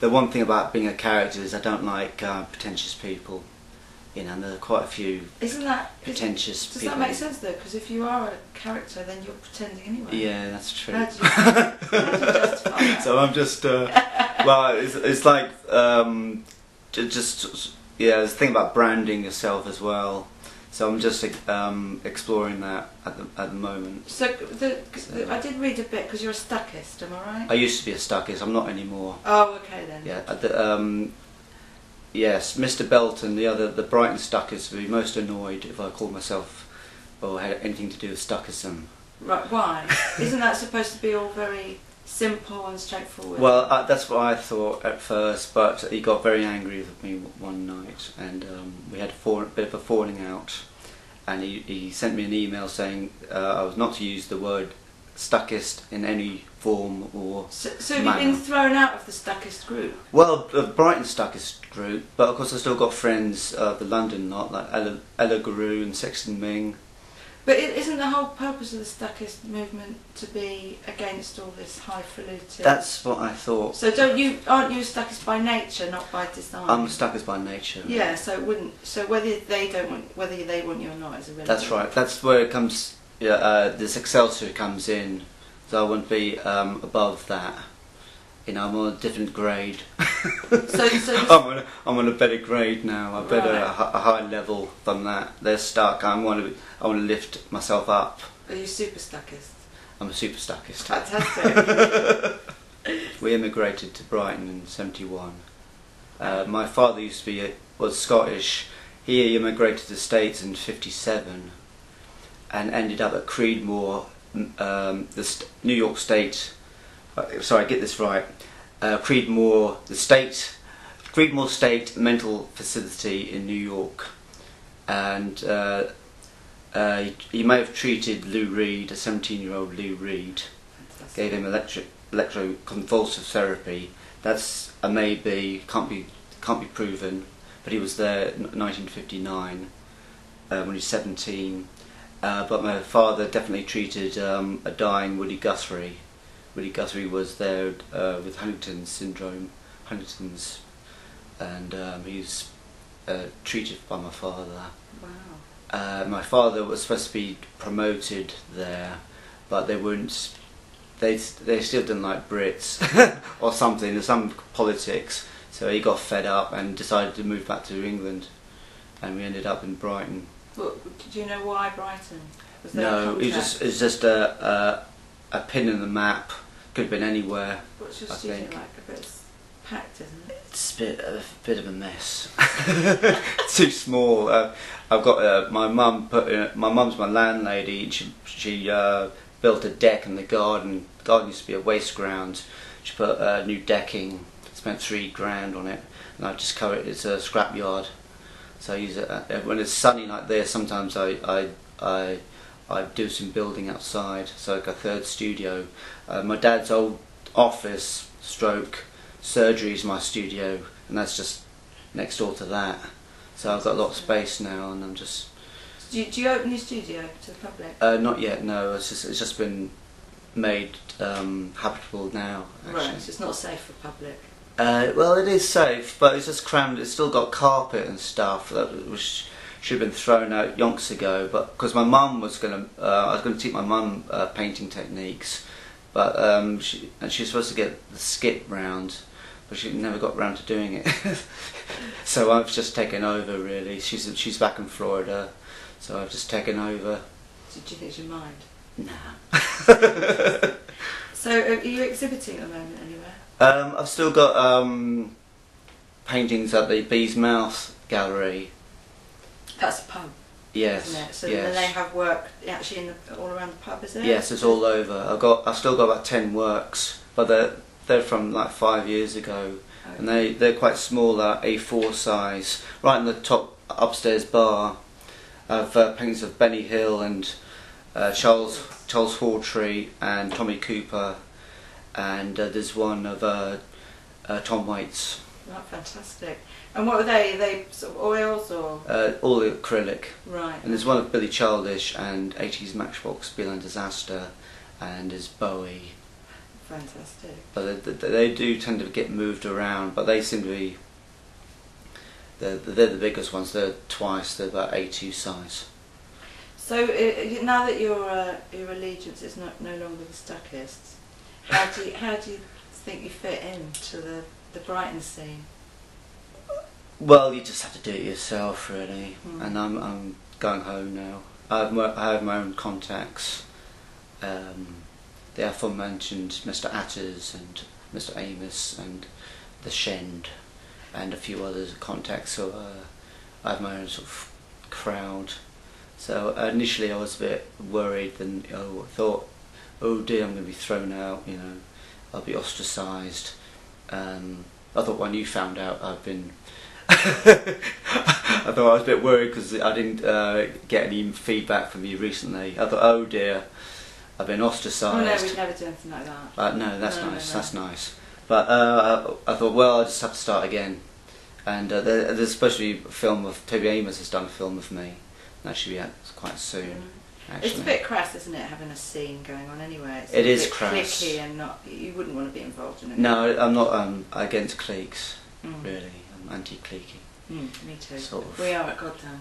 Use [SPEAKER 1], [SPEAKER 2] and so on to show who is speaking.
[SPEAKER 1] the one thing about being a character is I don't like pretentious people. You know, and there are quite a few pretentious people.
[SPEAKER 2] Does that make sense though? Because if you are a character, then you're pretending anyway.
[SPEAKER 1] Yeah, that's true.
[SPEAKER 2] How do you justify that?
[SPEAKER 1] So I'm just, well, it's like, just, yeah, there's a thing about branding yourself as well. So I'm just exploring that at the moment.
[SPEAKER 2] So I did read a bit because you're a Stuckist, am I right?
[SPEAKER 1] I used to be a Stuckist. I'm not anymore.
[SPEAKER 2] Oh, okay then.
[SPEAKER 1] Yeah. Yes, Mr. Belton, the Brighton Stuckist, would be most annoyed if I called myself or had anything to do with Stuckism.
[SPEAKER 2] Right. Why? Isn't that supposed to be all very simple and straightforward?
[SPEAKER 1] Well, that's what I thought at first, but he got very angry with me one night, and we had a bit of a falling out, and he sent me an email saying I was not to use the word Stuckist in any form or
[SPEAKER 2] So have you been thrown out of the Stuckist group?
[SPEAKER 1] Well, the Brighton Stuckist group, but of course I've still got friends of the London lot, like Ella Guru and Sexton Ming.
[SPEAKER 2] But isn't the whole purpose of the Stuckist movement to be against all this highfalutin?
[SPEAKER 1] That's what I thought.
[SPEAKER 2] So aren't you a Stuckist by nature, not by design?
[SPEAKER 1] I'm a Stuckist by nature.
[SPEAKER 2] Yeah, so it wouldn't. So whether they want you or not is irrelevant.
[SPEAKER 1] That's right. That's where it comes. This Excelsior comes in. So I wouldn't be above that. You know, I'm on a different grade. I'm on a better grade now. I'm better a high level than that. They're stuck. I want to lift myself up.
[SPEAKER 2] Are you super Stuckist?
[SPEAKER 1] I'm a super Stuckist.
[SPEAKER 2] Fantastic.
[SPEAKER 1] We immigrated to Brighton in '71. My father was Scottish. He immigrated to the States in '57 and ended up at Creedmoor, the New York State. Sorry, get this right. Creedmoor State Mental Facility in New York, and he may have treated Lou Reed, a 17-year-old Lou Reed. Fantastic. Gave him electroconvulsive therapy. That's a maybe, can't be proven, but he was there in 1959 when he was 17. But my father definitely treated a dying Woody Guthrie. Woody Guthrie was there with Huntington's syndrome, and he was treated by my father.
[SPEAKER 2] Wow.
[SPEAKER 1] My father was supposed to be promoted there, but they weren't. They still didn't like Brits or something. There's some politics, so he got fed up and decided to move back to England, and we ended up in Brighton.
[SPEAKER 2] Well, do you know why Brighton? Was there
[SPEAKER 1] No, it's just a pin in the map. Could have been anywhere.
[SPEAKER 2] What's your studio like? A bit packed, isn't it?
[SPEAKER 1] It's a bit of a mess. Too small. I've got my mum my mum's my landlady. And she built a deck in the garden. The garden used to be a waste ground. She put new decking. Spent $3 on it, and I just cover it. It's a scrap yard. So I use it when it's sunny like this. Sometimes I do some building outside, so like a third studio. My dad's old office stroke surgery is my studio, and that's just next door to that. So I've got a lot of space now, and I'm just.
[SPEAKER 2] Do you open your studio to the public?
[SPEAKER 1] Not yet. No, it's just been made habitable now. Actually.
[SPEAKER 2] Right, so it's not safe for public.
[SPEAKER 1] Well, it is safe, but it's just crammed. It's still got carpet and stuff which should have been thrown out yonks ago. But because my mum was I was going to teach my mum painting techniques, but she was supposed to get the skip round, but she never got round to doing it. So I've just taken over. Really, she's back in Florida, so I've just taken over.
[SPEAKER 2] So do you think she'll mind?
[SPEAKER 1] Nah.
[SPEAKER 2] So are you exhibiting at the moment anywhere?
[SPEAKER 1] I've still got paintings at the Bee's Mouth Gallery.
[SPEAKER 2] That's a pub.
[SPEAKER 1] Yes.
[SPEAKER 2] Isn't it? So
[SPEAKER 1] yes.
[SPEAKER 2] then they have work actually all around the pub, is it?
[SPEAKER 1] Yes, it's all over. I've still got about 10 works, but they're from like 5 years ago, okay. And they're quite small, A4 size. Right in the top upstairs bar, I've paintings of Benny Hill and Charles Hawtrey and Tommy Cooper. And there's one of Tom Waits.
[SPEAKER 2] Right, fantastic. And what are they? Are they sort of oils or?
[SPEAKER 1] All acrylic.
[SPEAKER 2] Right.
[SPEAKER 1] And there's one of Billy Childish and 80s Matchbox, Bill and Disaster, and there's Bowie.
[SPEAKER 2] fantastic.
[SPEAKER 1] But they do tend to get moved around, but they seem to be, they're the biggest ones. They're twice, they're about A2 size.
[SPEAKER 2] So now that your allegiance is no longer the Stuckists, how do you think you fit into the Brighton scene?
[SPEAKER 1] Well, you just have to do it yourself, really. And I'm going home now. I have my own contacts. The aforementioned Mr. Atters and Mr. Amos and the Shend and a few others contacts. So I have my own sort of crowd. So initially I was a bit worried, and I thought, oh dear, I'm going to be thrown out. You know, I'll be ostracised. I thought when you found out I'd been I thought I was a bit worried because I didn't get any feedback from you recently. I thought, oh dear, I've been ostracised.
[SPEAKER 2] Oh no, we'd never do anything like that.
[SPEAKER 1] No, that's nice. No. That's nice. But I thought, well, I just have to start again. And there's supposed to be a film of Toby Amos has done a film of me. That should be out quite soon. Actually.
[SPEAKER 2] It's a bit crass, isn't it, having a scene going on anyway?
[SPEAKER 1] It is
[SPEAKER 2] crass.
[SPEAKER 1] cliquey
[SPEAKER 2] and not. You wouldn't want to be involved in it.
[SPEAKER 1] No, I'm not against cliques. Really, I'm anti-cliquey.
[SPEAKER 2] Me too.
[SPEAKER 1] Sort of.
[SPEAKER 2] We are at Godtown.